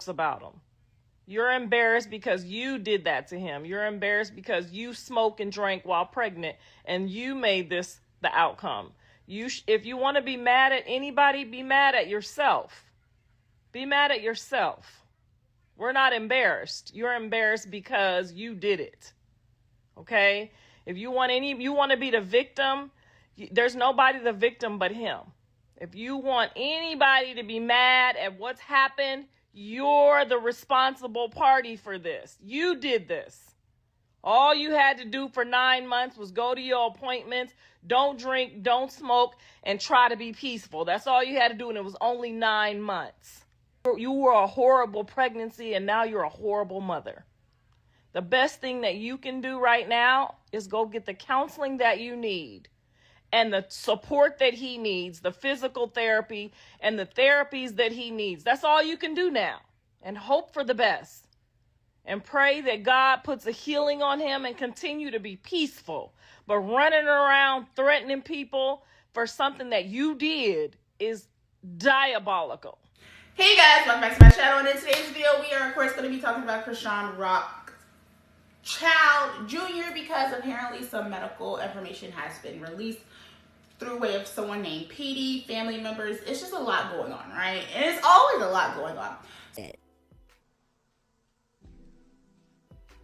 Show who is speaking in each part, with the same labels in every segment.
Speaker 1: about him. You're embarrassed because you did that to him. You're embarrassed because you smoked and drank while pregnant, and you made this the outcome. If you want to be mad at anybody, be mad at yourself. Be mad at yourself. We're not embarrassed. You're embarrassed because you did it. Okay? If you want to be the victim, there's nobody the victim but him. If you want anybody to be mad at what's happened, you're the responsible party for this. You did this. All you had to do for 9 months was go to your appointments, don't drink, don't smoke, and try to be peaceful. That's all you had to do, and it was only 9 months. You were a horrible pregnancy, and now you're a horrible mother. The best thing that you can do right now is go get the counseling that you need and the support that he needs, the physical therapy and the therapies that he needs. That's all you can do now. And hope for the best. And pray that God puts a healing on him and continue to be peaceful. But running around threatening people for something that you did is diabolical.
Speaker 2: Hey guys, welcome back to my channel. And in today's video, we are of course going to be talking about Chrisean Rock Child Jr. because apparently some medical information has been released through way of someone named PD, family members. It's just a lot going on, right? And it's always a lot going on.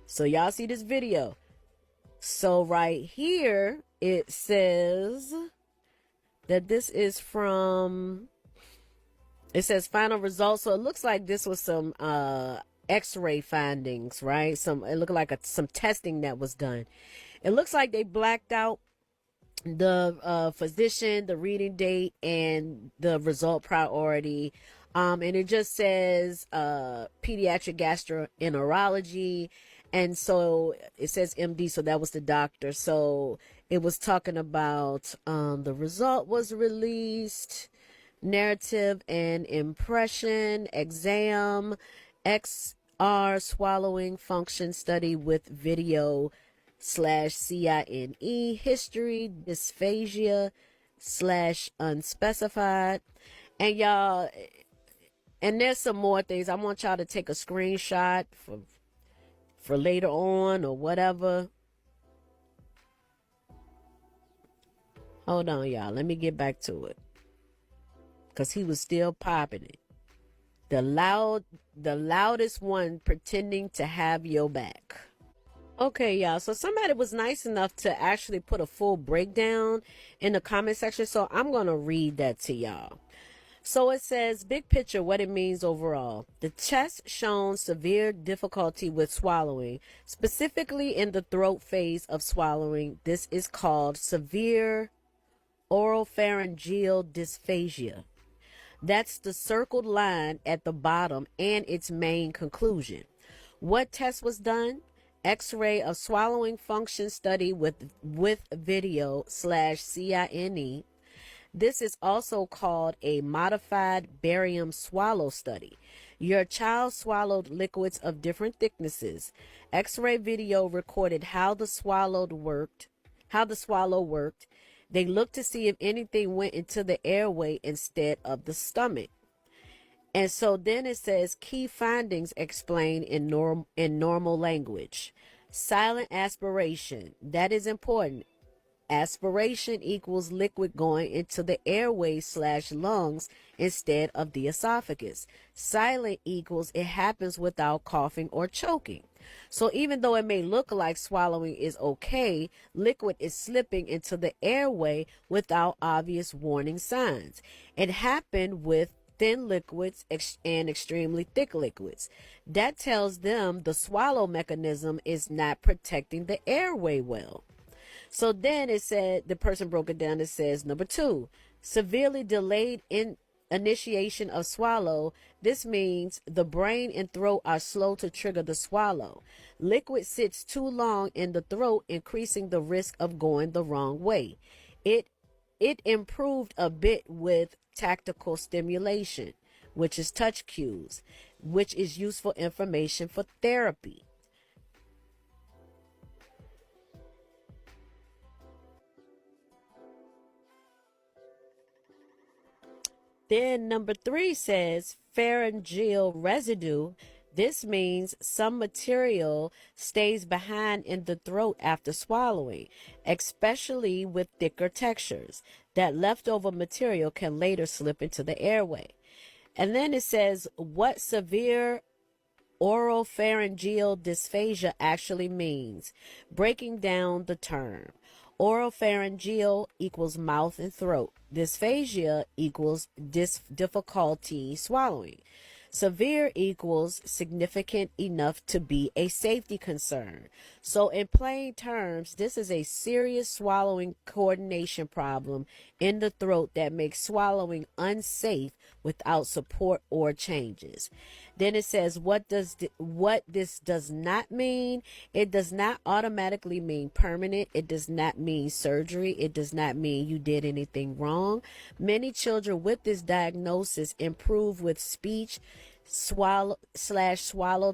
Speaker 3: So y'all see this video. So right here, it says that this is from, it says final results. So it looks like this was some x-ray findings, right? It looked like some testing that was done. It looks like they blacked out the physician, the reading date, and the result priority. And it just says pediatric gastroenterology. And so it says MD, so that was the doctor. So it was talking about the result was released, narrative and impression, exam, XR swallowing function study with video /CINE, history, dysphagia /unspecified. And y'all, and there's some more things. I want y'all to take a screenshot for later on or whatever. Hold on, y'all. Let me get back to it. Because he was still popping it. The loudest one pretending to have your back. Okay, y'all. So somebody was nice enough to actually put a full breakdown in the comment section. So I'm going to read that to y'all. So it says, big picture, what it means overall. The test shown severe difficulty with swallowing, specifically in the throat phase of swallowing. This is called severe oropharyngeal dysphagia. That's the circled line at the bottom and its main conclusion. What test was done? X-ray of swallowing function study with video /CINE. This is also called a modified barium swallow study. Your child swallowed liquids of different thicknesses. X-ray video recorded how the swallow worked. They looked to see if anything went into the airway instead of the stomach. And so then it says key findings explained in normal language. Silent aspiration. That is important. Aspiration equals liquid going into the airway /lungs instead of the esophagus. Silent equals it happens without coughing or choking. So even though it may look like swallowing is okay, liquid is slipping into the airway without obvious warning signs. It happened with thin liquids and extremely thick liquids. That tells them the swallow mechanism is not protecting the airway well. So then it said, the person broke it down. It says, number 2, severely delayed initiation of swallow. This means the brain and throat are slow to trigger the swallow. Liquid sits too long in the throat, increasing the risk of going the wrong way. It improved a bit with tactical stimulation, which is touch cues, which is useful information for therapy. Then number 3 says oropharyngeal residue. This means some material stays behind in the throat after swallowing, especially with thicker textures. That leftover material can later slip into the airway. And then it says what severe oropharyngeal dysphagia actually means. Breaking down the term. Oropharyngeal equals mouth and throat. Dysphagia equals difficulty swallowing. Severe equals significant enough to be a safety concern. So in plain terms, this is a serious swallowing coordination problem in the throat that makes swallowing unsafe without support or changes. Then it says what this does not mean. It does not automatically mean permanent. It does not mean surgery. It does not mean you did anything wrong. Many children with this diagnosis improve with speech swallow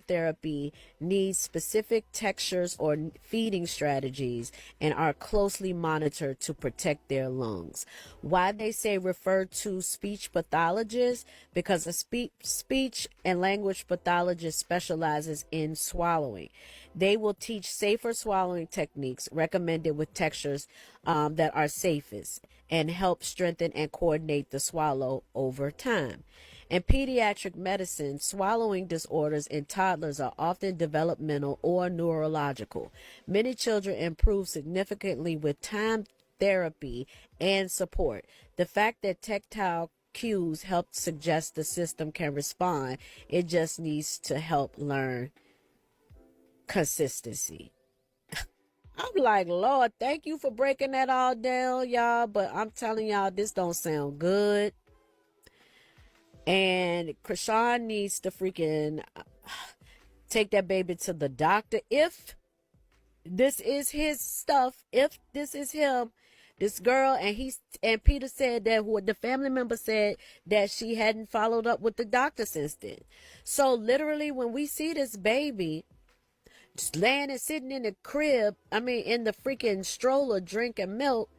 Speaker 3: therapy, need specific textures or feeding strategies, and are closely monitored to protect their lungs. Why they say refer to speech pathologists? Because a speech and language pathologist specializes in swallowing. They will teach safer swallowing techniques recommended with textures that are safest and help strengthen and coordinate the swallow over time. In pediatric medicine, swallowing disorders in toddlers are often developmental or neurological. Many children improve significantly with time therapy and support. The fact that tactile cues help suggest the system can respond, it just needs to help learn consistency. I'm like, Lord, thank you for breaking that all down, y'all, but I'm telling y'all, this don't sound good. And Chrisean needs to freaking take that baby to the doctor. If this is his stuff, if this is him, this girl, and Peter said that what the family member said that she hadn't followed up with the doctor since then. So literally when we see this baby just laying and sitting in the crib, in the freaking stroller drinking milk,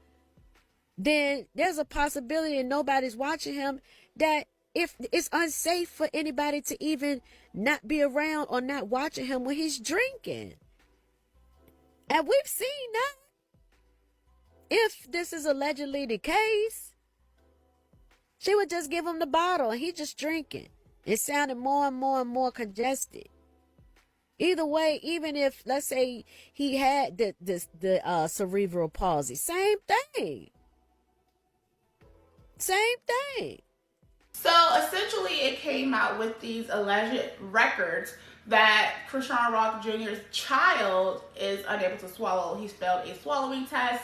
Speaker 3: then there's a possibility and nobody's watching him that if it's unsafe for anybody to even not be around or not watching him when he's drinking. And we've seen that. If this is allegedly the case, she would just give him the bottle and he just drinking. It sounded more and more and more congested. Either way, even if, let's say, he had the cerebral palsy, same thing. Same thing.
Speaker 2: So essentially it came out with these alleged records that Chrisean Rock Jr.'s child is unable to swallow. He's failed a swallowing test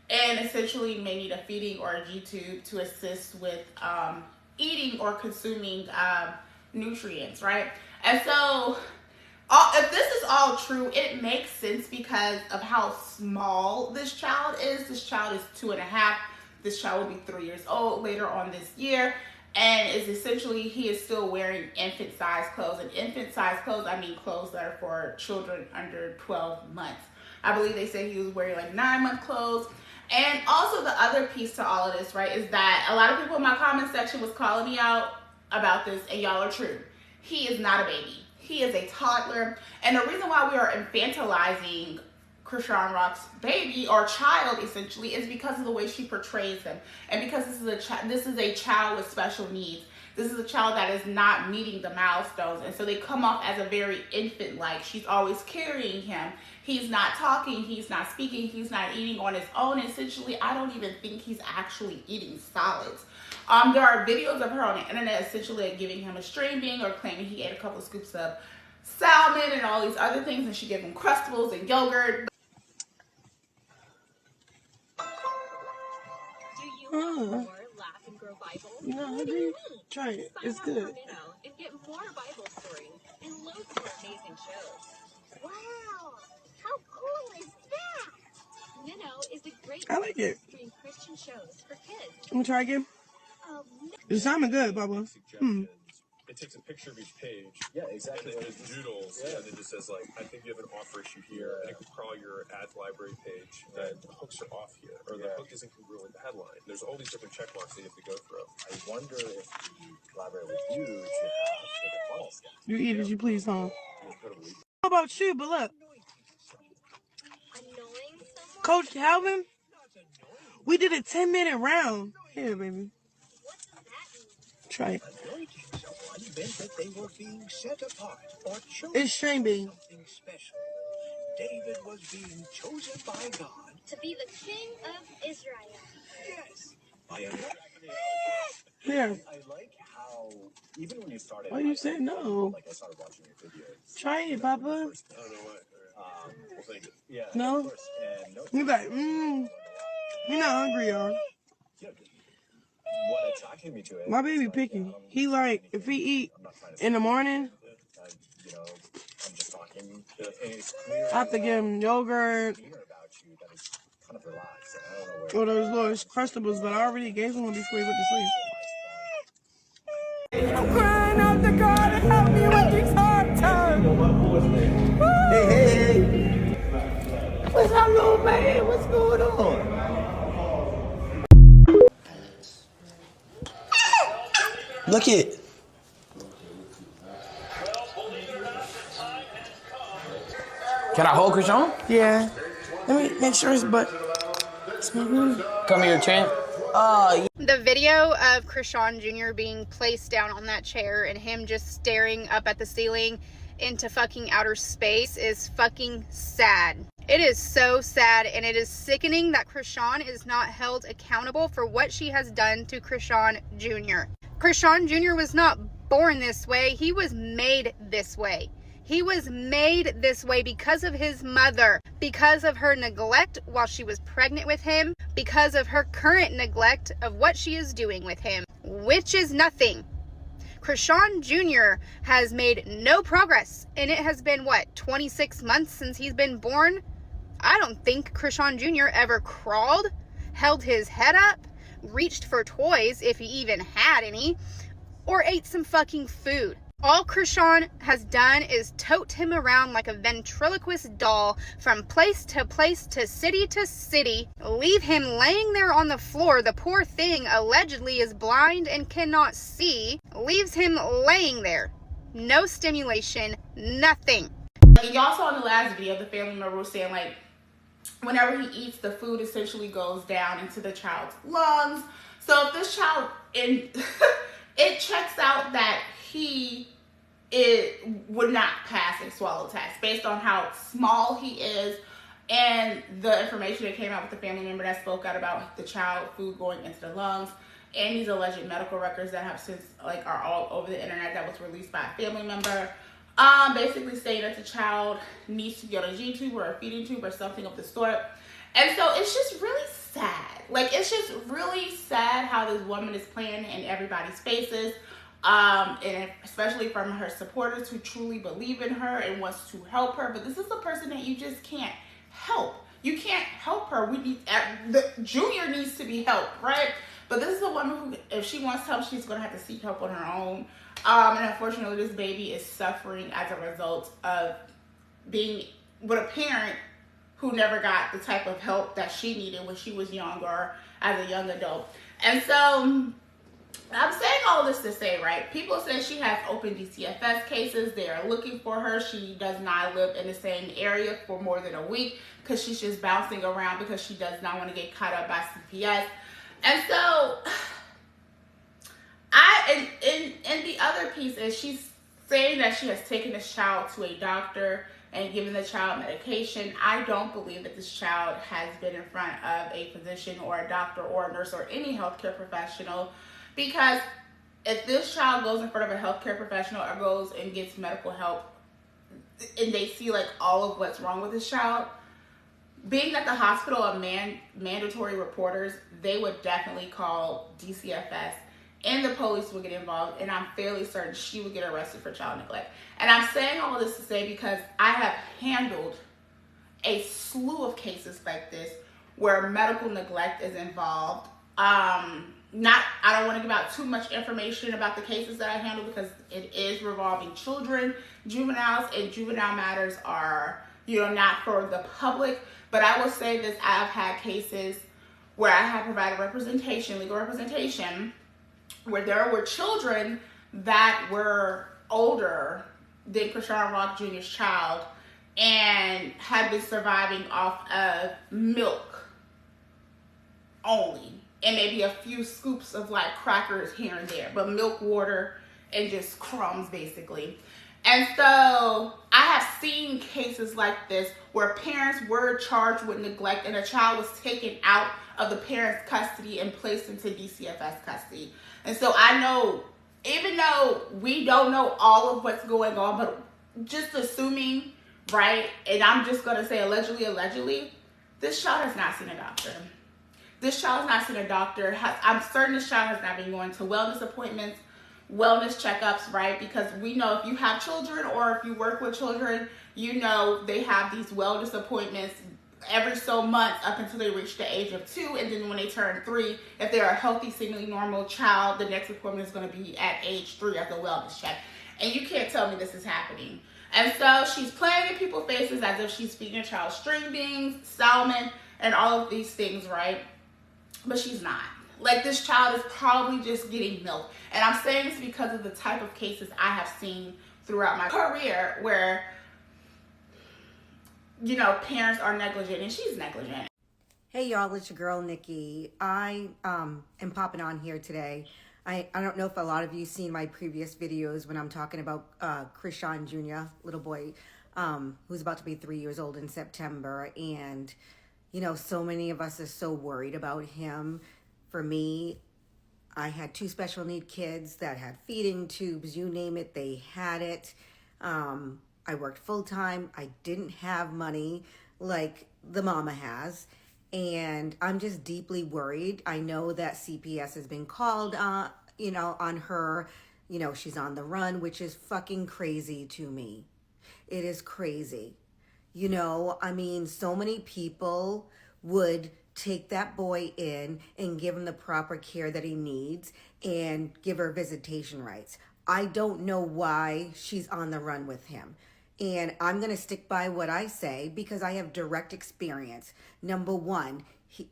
Speaker 2: and essentially may need a feeding or a G-tube to assist with eating or consuming nutrients, right? And so if this is all true, it makes sense because of how small this child is. This child is 2.5. This child will be 3 years old later on this year. And is essentially, he is still wearing infant-sized clothes. And infant-sized clothes, I mean clothes that are for children under 12 months. I believe they said he was wearing like 9-month clothes. And also the other piece to all of this, right, is that a lot of people in my comment section was calling me out about this, and y'all are true. He is not a baby. He is a toddler. And the reason why we are infantilizing Chrisean Rock's baby or child essentially is because of the way she portrays him, and because this is a child with special needs. This is a child that is not meeting the milestones, and so they come off as a very infant-like. She's always carrying him. He's not talking. He's not speaking. He's not eating on his own. Essentially, I don't even think he's actually eating solids. There are videos of her on the internet essentially giving him a string bean or claiming he ate a couple of scoops of salmon and all these other things, and she gave him Crustables and yogurt.
Speaker 4: More Laugh and Grow Bible? No, I didn't. Try it. It's good. And get more Bible stories and loads more amazing shows. Wow! How cool is that? Minnow is a great I like it. Stream Christian shows for kids. Want to try again? It sounded good, Bubba.
Speaker 5: takes a picture of each page.
Speaker 6: Yeah, exactly.
Speaker 5: And then just doodles, and it just says, like, I think you have an offer issue here, and it could crawl your ad library page, and the hooks are off here, or the hook isn't congruent with the headline. There's all these different check marks that you have to go through.
Speaker 6: I wonder if the collaborate with you should have like a funnel scan.
Speaker 4: You eat as you please, huh? How about you? But look, Coach Calvin, we did a 10-minute round. Here, baby. Try it.
Speaker 7: Meant that they were being set apart or chosen
Speaker 4: It's Shane Bean.
Speaker 7: something special. David was being chosen by God
Speaker 8: to be the king of Israel.
Speaker 7: Yes. By a
Speaker 4: Here.
Speaker 6: I like how even when you started.
Speaker 4: Why you say no?
Speaker 6: Like I started watching your videos.
Speaker 4: Try it, Papa.
Speaker 5: I don't know what.
Speaker 6: Well, thank you. Yeah.
Speaker 4: No?
Speaker 6: Of course. And no.
Speaker 4: You like, You're not hungry, y'all.
Speaker 6: Yeah, what attracted me to it?
Speaker 4: My baby picky. He like, if he eat in the morning,
Speaker 6: You know, I'm just talking. And it's clear.
Speaker 4: I have to give him yogurt
Speaker 6: About you that is kind of relaxed. And I don't know where.
Speaker 4: or those little Crustables, but I already gave him one before he went to sleep. I'm crying out to God to help me with these hard times.
Speaker 9: Hey, what's up, little man? What's going on? Look it.
Speaker 10: Can I hold Chrisean?
Speaker 4: Yeah. Let me make sure his butt.
Speaker 10: Come here, champ.
Speaker 11: The video of Chrisean Jr. being placed down on that chair and him just staring up at the ceiling into fucking outer space is fucking sad. It is so sad, and it is sickening that Chrisean is not held accountable for what she has done to Chrisean Jr. Chrisean Jr. was not born this way. He was made this way. He was made this way because of his mother, because of her neglect while she was pregnant with him, because of her current neglect of what she is doing with him, which is nothing. Chrisean Jr. has made no progress, and it has been, 26 months since he's been born? I don't think Chrisean Jr. ever crawled, held his head up, reached for toys if he even had any, or ate some fucking food. All Chrisean has done is tote him around like a ventriloquist doll from place to city, leave him laying there on the floor. The poor thing allegedly is blind and cannot see, leaves him laying there. No stimulation, nothing.
Speaker 2: Y'all saw in the last video, the family member was saying, like, whenever he eats, the food essentially goes down into the child's lungs. So if this child, it checks out that it would not pass a swallow test based on how small he is and the information that came out with the family member that spoke out about the child food going into the lungs and these alleged medical records that have since are all over the internet that was released by a family member, basically saying that the child needs to get a G tube or a feeding tube or something of the sort. And so it's just really sad. It's just really sad how this woman is playing in everybody's faces. And especially from her supporters who truly believe in her and wants to help her. But this is a person that you just can't help. You can't help her. The Junior needs to be helped, right? But this is a woman who, if she wants help, she's going to have to seek help on her own. And unfortunately, this baby is suffering as a result of being with a parent who never got the type of help that she needed when she was younger, as a young adult. And so I'm saying all this to say, right, people say she has open DCFS cases. They are looking for her. She does not live in the same area for more than a week because she's just bouncing around because she does not want to get caught up by CPS. And so, and the other piece is she's saying that she has taken this child to a doctor and given the child medication. I don't believe that this child has been in front of a physician or a doctor or a nurse or any healthcare professional. Because if this child goes in front of a healthcare professional or goes and gets medical help and they see all of what's wrong with this child, being that the hospital are mandatory reporters, they would definitely call DCFS and the police would get involved, and I'm fairly certain she would get arrested for child neglect. And I'm saying all this to say because I have handled a slew of cases like this where medical neglect is involved. I don't want to give out too much information about the cases that I handle because it is revolving children, juveniles, and juvenile matters are, not for the public. But I will say this, I've had cases where I have provided representation, legal representation, where there were children that were older than Chrisean Rock Jr.'s child and had been surviving off of milk only. And maybe a few scoops of like crackers here and there, but milk, water, and just crumbs basically. And so I have seen cases like this where parents were charged with neglect and a child was taken out of the parent's custody and placed into DCFS custody. And so I know, even though we don't know all of what's going on, but just assuming, right, and I'm just going to say allegedly, this child has not seen a doctor. This child has not seen a doctor. I'm certain this child has not been going to wellness appointments, wellness checkups, right? Because we know if you have children or if you work with children, they have these wellness appointments every so months up until they reach the age of 2. And then when they turn 3, if they're a healthy, seemingly normal child, the next appointment is going to be at age 3 at the wellness check. And you can't tell me this is happening. And so she's playing in people's faces as if she's feeding a child string beans, salmon, and all of these things, right? But she's not. Like, this child is probably just getting milk. And I'm saying this because of the type of cases I have seen throughout my career where, parents are negligent and she's negligent.
Speaker 12: Hey y'all, it's your girl Nikki. I am popping on here today. I don't know if a lot of you seen my previous videos when I'm talking about Chrisean Jr., little boy, who's about to be 3 years old in September. And so many of us are so worried about him. For me, I had 2 special need kids that had feeding tubes, you name it, they had it. I worked full time. I didn't have money like the mama has. And I'm just deeply worried. I know that CPS has been called, on her. She's on the run, which is fucking crazy to me. It is crazy. So many people would take that boy in and give him the proper care that he needs and give her visitation rights. I don't know why she's on the run with him. And I'm going to stick by what I say because I have direct experience. Number one,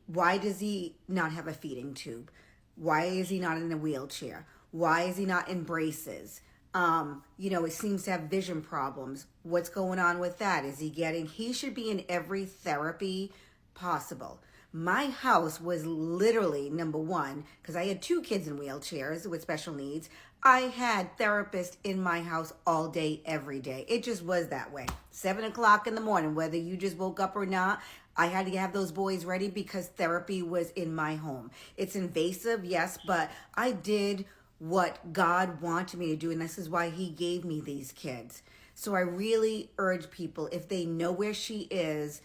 Speaker 12: why does he not have a feeding tube? Why is he not in a wheelchair? Why is he not in braces? He seems to have vision problems. What's going on with that? He should be in every therapy possible. My house was literally, number one, because I had 2 kids in wheelchairs with special needs. I had therapists in my house all day, every day. It just was that way. 7 o'clock in the morning, whether you just woke up or not, I had to have those boys ready because therapy was in my home. It's invasive, yes, but I did what God wanted me to do, and this is why he gave me these kids. So I really urge people, if they know where she is,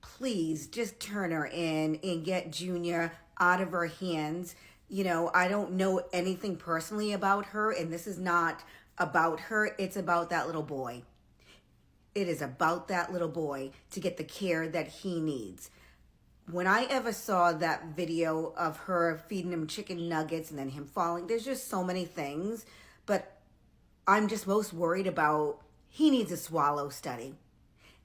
Speaker 12: please just turn her in and get Junior out of her hands. I don't know anything personally about her, and this is not about her. It's about that little boy. It is about that little boy to get the care that he needs. When I ever saw that video of her feeding him chicken nuggets and then him falling, there's just so many things, but I'm just most worried about he needs a swallow study.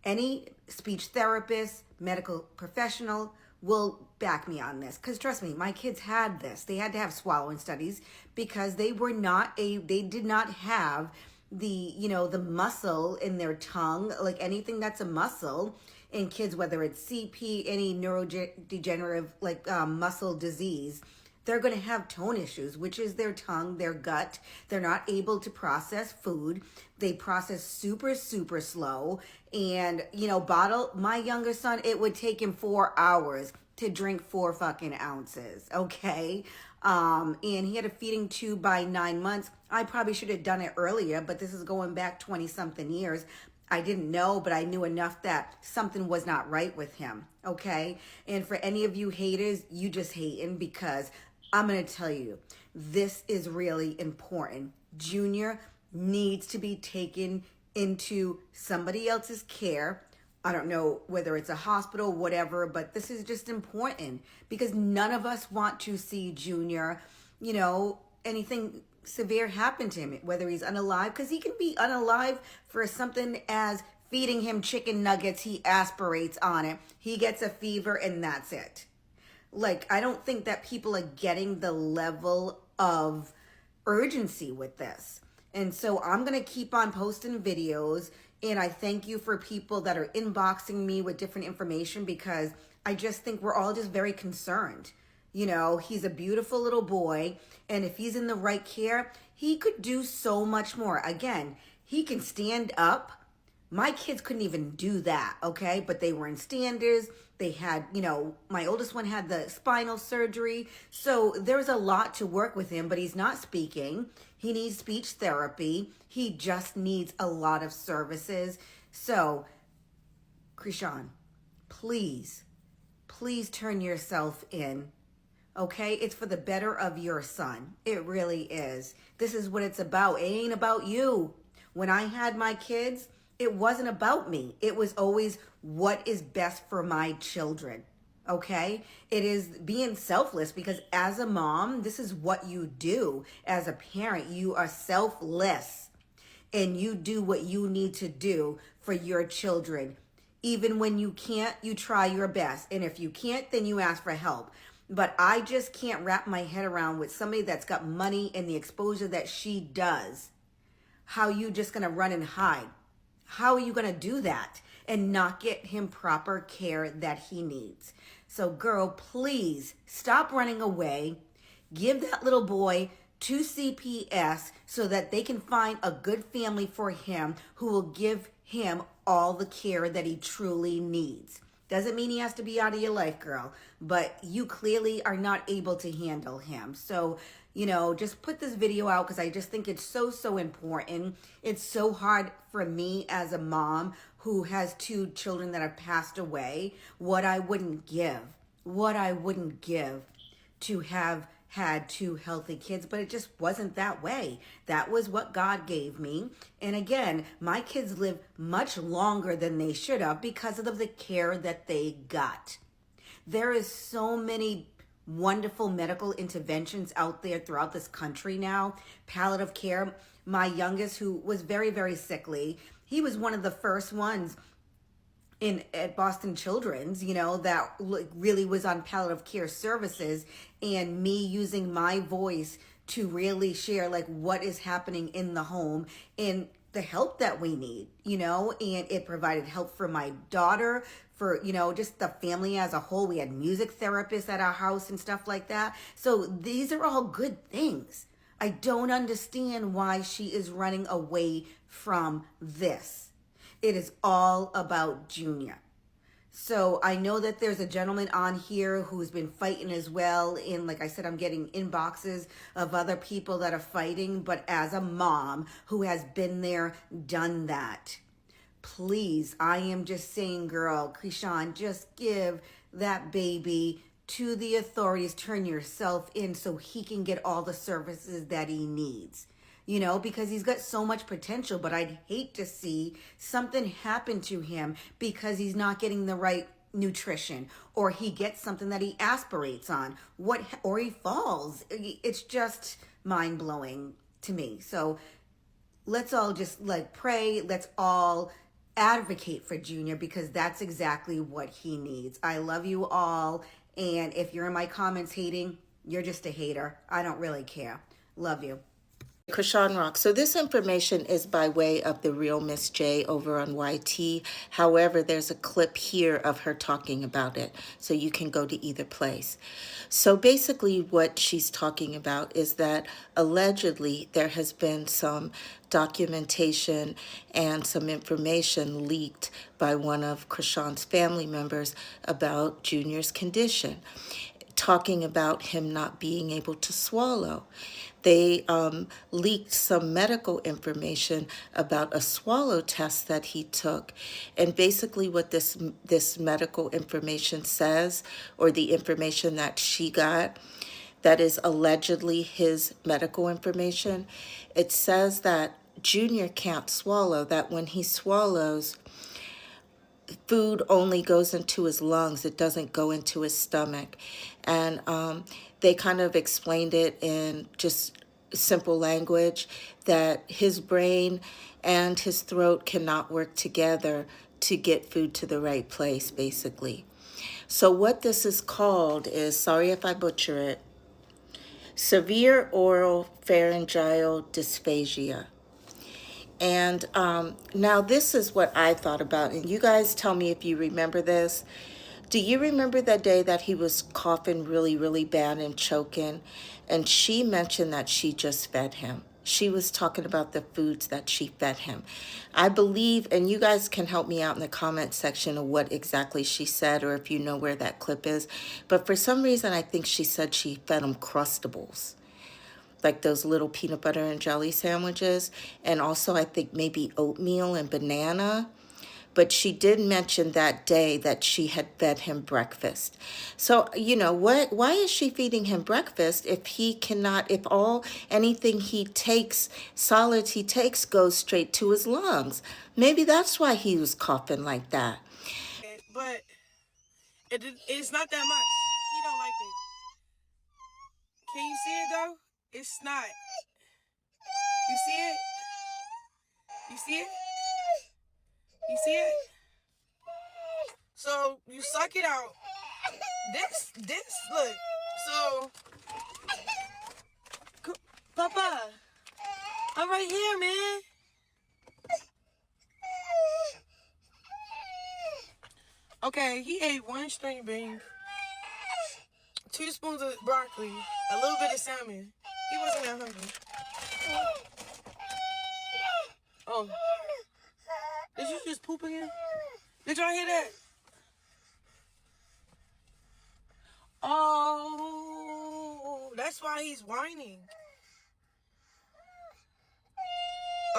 Speaker 12: Any speech therapist, medical professional will back me on this. Because trust me, my kids had this. They had to have swallowing studies because they did not have the muscle in their tongue, like anything that's a muscle in kids, whether it's CP, any neurodegenerative muscle disease. They're going to have tone issues, which is their tongue, their gut. They're not able to process food. They process super, super slow. And, my younger son, it would take him 4 hours to drink 4 fucking ounces, okay? And he had a feeding tube by 9 months. I probably should have done it earlier, but this is going back 20-something years. I didn't know, but I knew enough that something was not right with him, okay? And for any of you haters, you just hating because I'm going to tell you, this is really important. Junior needs to be taken into somebody else's care I don't know whether it's a hospital, whatever, but this is just important because none of us want to see Junior, you know, anything severe happen to him, whether he's unalive, because he can be unalive for something as feeding him chicken nuggets, he aspirates on it, he gets a fever, and that's it. Like, I don't think that people are getting the level of urgency with this. And so I'm going to keep on posting videos. And I thank you for people that are inboxing me with different information because I just think we're all just very concerned. You know, he's a beautiful little boy. And if he's in the right care, he could do so much more. Again, he can stand up. My kids couldn't even do that, okay? But they were in standers. They had, you know, my oldest one had the spinal surgery. So there's a lot to work with him, but he's not speaking. He needs speech therapy. He just needs a lot of services. So, Chrisean, please turn yourself in, okay? It's for the better of your son. It really is. This is what it's about. It ain't about you. When I had my kids, it wasn't about me. It was always what is best for my children, okay? It is being selfless because as a mom, this is what you do. As a parent, you are selfless and you do what you need to do for your children. Even when you can't, you try your best. And if you can't, then you ask for help. But I just can't wrap my head around with somebody that's got money and the exposure that she does, how you just gonna run and hide. How are you going to do that and not get him proper care that he needs? So, girl, please stop running away. Give that little boy to CPS so that they can find a good family for him who will give him all the care that he truly needs. Doesn't mean he has to be out of your life, girl, but you clearly are not able to handle him. So, you know, just put this video out because I just think it's so important. It's so hard for me as a mom who has 2 children that have passed away. What I wouldn't give to have had 2 healthy kids, but it just wasn't that way. That was what God gave me. And again, my kids live much longer than they should have because of the care that they got. There is so many wonderful medical interventions out there throughout this country now. Palliative care. My youngest, who was very, very sickly, he was one of the first ones at Boston Children's, you know, that really was on palliative care services, and me using my voice to really share like what is happening in the home and the help that we need, you know, and it provided help for my daughter, for, you know, just the family as a whole. We had music therapists at our house and stuff like that. So these are all good things. I don't understand why she is running away from this. It is all about Junior. So I know that there's a gentleman on here who's been fighting as well. And like I said, I'm getting inboxes of other people that are fighting. But as a mom who has been there, done that, please, I am just saying, girl, Chrisean, just give that baby to the authorities. Turn yourself in so he can get all the services that he needs. You know, because he's got so much potential, but I'd hate to see something happen to him because he's not getting the right nutrition, or he gets something that he aspirates on, or he falls. It's just mind-blowing to me. So let's all just like pray. Let's all advocate for Junior because that's exactly what he needs. I love you all. And if you're in my comments hating, you're just a hater. I don't really care. Love you.
Speaker 13: Chrisean Rock. So this information is by way of the real Miss J over on YT. However, there's a clip here of her talking about it, so you can go to either place. So basically what she's talking about is that allegedly there has been some documentation and some information leaked by one of Chrisean's family members about Junior's condition, talking about him not being able to swallow. They leaked some medical information about a swallow test that he took. And basically what this medical information says, or the information that she got, that is allegedly his medical information, it says that Junior can't swallow, that when he swallows, food only goes into his lungs. It doesn't go into his stomach. And they kind of explained it in just simple language that his brain and his throat cannot work together to get food to the right place, basically. So what this is called is, sorry if I butcher it, severe oral pharyngeal dysphagia. And now this is what I thought about, and you guys tell me if you remember this. Do you remember that day that he was coughing really, really bad and choking? And she mentioned that she just fed him. She was talking about the foods that she fed him. I believe, and you guys can help me out in the comment section of what exactly she said, or if you know where that clip is. But for some reason, I think she said she fed him Crustables, like those little peanut butter and jelly sandwiches. And also, I think maybe oatmeal and banana. But she did mention that day that she had fed him breakfast. So, you know, why is she feeding him breakfast if he cannot, if anything he takes, solids he takes, goes straight to his lungs? Maybe that's why he was coughing like that.
Speaker 4: But it's not that much. He don't like it. Can you see it though? It's not. You see it? You see it? You see it? So you suck it out. This, look. So, Papa, I'm right here, man. Okay, he ate 1 string bean, 2 spoons of broccoli, a little bit of salmon. He wasn't that hungry. Oh. Did you just poop again? Did y'all hear that? Oh, that's why he's whining.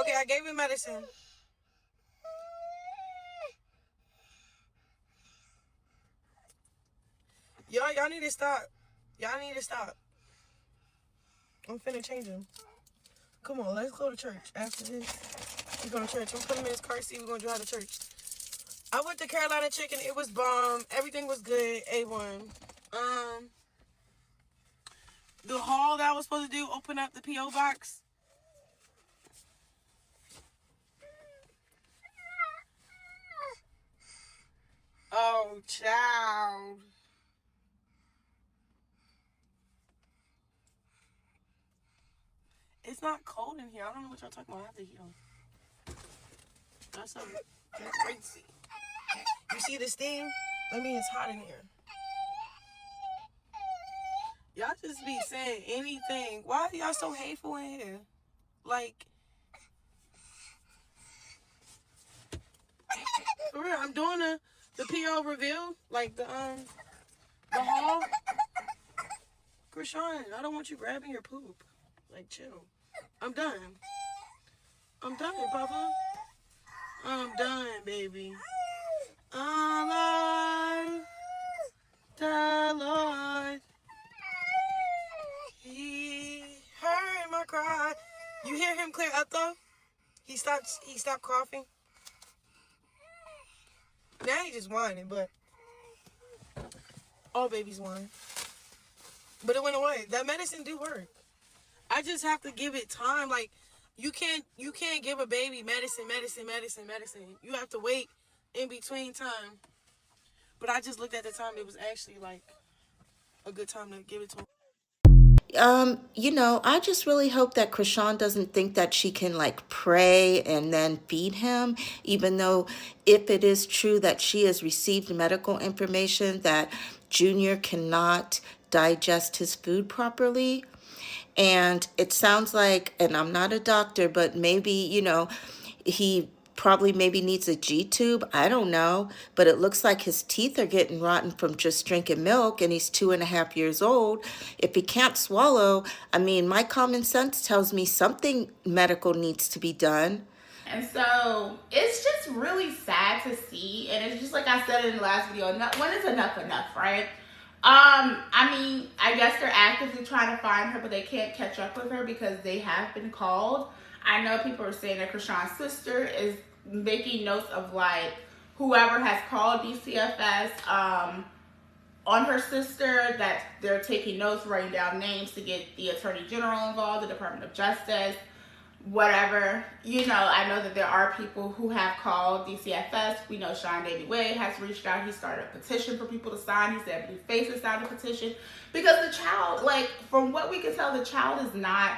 Speaker 4: Okay, I gave him medicine. Y'all need to stop. Y'all need to stop. I'm finna change him. Come on, let's go to church after this. We're going to church. I'm putting him in his car seat. We're going to drive to church. I went to Carolina Chicken. It was bomb. Everything was good. A1. The haul that I was supposed to do, open up the P.O. box. Oh, child. It's not cold in here. I don't know what y'all talking about. I have to heat on. That's crazy. You see this thing? That means it's hot in here. Y'all just be saying anything. Why are y'all so hateful in here? Like, for real, I'm doing the PO reveal, like the haul. Chrisean, I don't want you grabbing your poop. Like, chill. I'm done. I'm done, Papa. I'm done, baby. Lord, the Lord, He heard my cry. You hear him clear up though? He stopped coughing. Now he just whining, but all babies whine. But it went away. That medicine do work. I just have to give it time. Like, you can't give a baby medicine. You have to wait in between time. But I just looked at the time. It was actually like a good time to give it to him.
Speaker 13: You know, I just really hope that Chrisean doesn't think that she can like pray and then feed him, even though if it is true that she has received medical information that Junior cannot digest his food properly. And it sounds like, and I'm not a doctor, but maybe, you know, he probably maybe needs a G-tube. I don't know. But it looks like his teeth are getting rotten from just drinking milk, and he's 2.5 years old. If he can't swallow, I mean, my common sense tells me something medical needs to be done.
Speaker 2: And so it's just really sad to see. And it's just like I said in the last video, when is enough, right? I mean, I guess they're actively trying to find her, but they can't catch up with her because they have been called. I know people are saying that Chrisean's sister is making notes of like whoever has called DCFS on her sister, that they're taking notes, writing down names to get the Attorney General involved, the Department of Justice, whatever. You know, I know that there are people who have called DCFS. We know Sean Davy Way has reached out. He started a petition for people to sign. He said Blueface has signed a petition because the child, like, from what we can tell, the child is not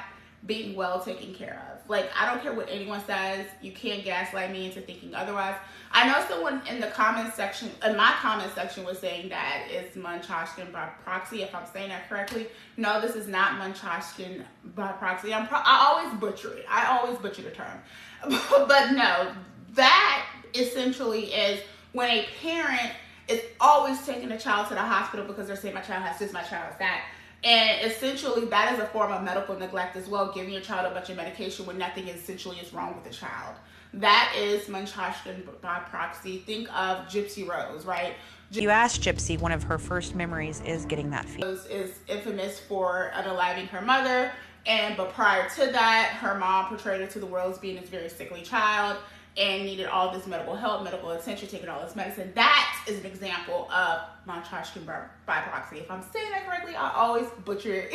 Speaker 2: being well taken care of. Like, I don't care what anyone says. You can't gaslight me into thinking otherwise. I know someone in the comment section, in my comment section, was saying that it's Munchausen by proxy, if I'm saying that correctly. No, this is not Munchausen by proxy. I always butcher it. I always butcher the term. But no, that essentially is when a parent is always taking a child to the hospital because they're saying my child has this, my child has that. And essentially, that is a form of medical neglect as well, giving your child a bunch of medication when nothing essentially is wrong with the child. That is Munchausen by proxy. Think of Gypsy Rose, right?
Speaker 14: You asked Gypsy, one of her first memories is getting that fever.
Speaker 2: Rose is infamous for unaliving her mother, but prior to that, her mom portrayed her to the world as being this very sickly child and needed all this medical help, medical attention, taking all this medicine. That is an example of Munchausen by proxy. If I'm saying that correctly, I always butcher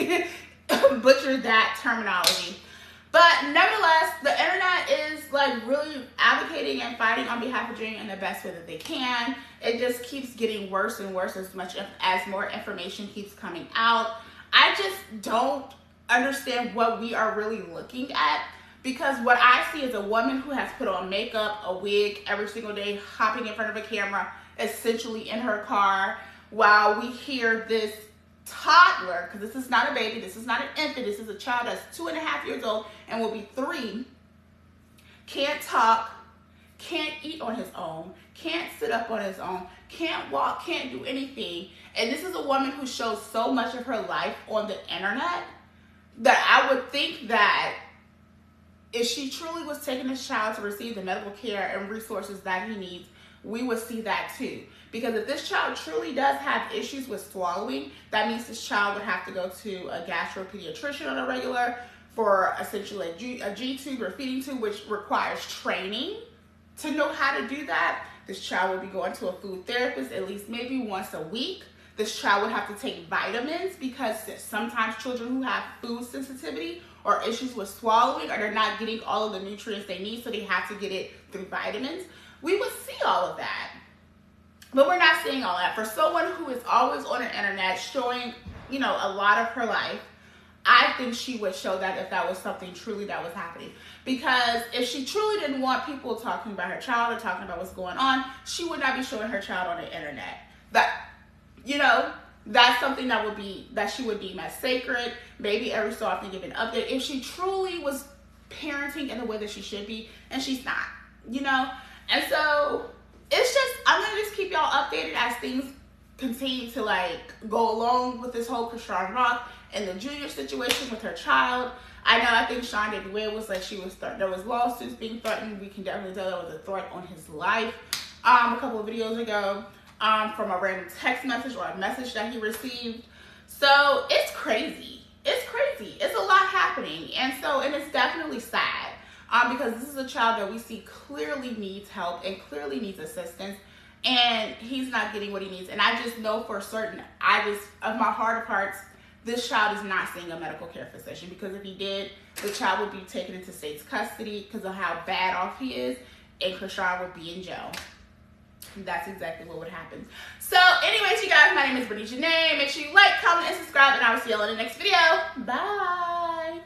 Speaker 2: that terminology. But nevertheless, the internet is like really advocating and fighting on behalf of Junior in the best way that they can. It just keeps getting worse and worse as more information keeps coming out. I just don't understand what we are really looking at, because what I see is a woman who has put on makeup, a wig every single day, hopping in front of a camera, essentially in her car, while we hear this toddler, because this is not a baby, this is not an infant, this is a child that's 2.5 years old and will be 3, can't talk, can't eat on his own, can't sit up on his own, can't walk, can't do anything. And this is a woman who shows so much of her life on the internet that I would think that if she truly was taking this child to receive the medical care and resources that he needs, we would see that too. Because if this child truly does have issues with swallowing, that means this child would have to go to a gastropediatrician on a regular for essentially a G-tube or feeding tube, which requires training to know how to do that. This child would be going to a food therapist at least maybe once a week. This child would have to take vitamins because sometimes children who have food sensitivity or issues with swallowing, or they're not getting all of the nutrients they need, so they have to get it through vitamins. We would see all of that. But we're not seeing all that. For someone who is always on the internet showing, you know, a lot of her life, I think she would show that if that was something truly that was happening. Because if she truly didn't want people talking about her child or talking about what's going on, she would not be showing her child on the internet. That, you know, that's something that she would deem as sacred. Maybe every so often give an update. If she truly was parenting in the way that she should be, and she's not, you know? And so it's just, I'm going to just keep y'all updated as things continue to like go along with this whole Chrisean Rock and the Junior situation with her child. I think Sean Davy Way was like, there was lawsuits being threatened. We can definitely tell there was a threat on his life a couple of videos ago from a random text message or a message that he received. So it's crazy. It's crazy. It's a lot happening. And it's definitely sad. Because this is a child that we see clearly needs help and clearly needs assistance, and he's not getting what he needs. And I just know for certain, of my heart of hearts, this child is not seeing a medical care physician, because if he did, the child would be taken into state's custody because of how bad off he is, and Chrisean would be in jail. That's exactly what would happen. So anyways, you guys, my name is Brittany Janae. Make sure you like, comment, and subscribe, and I will see y'all in the next video. Bye.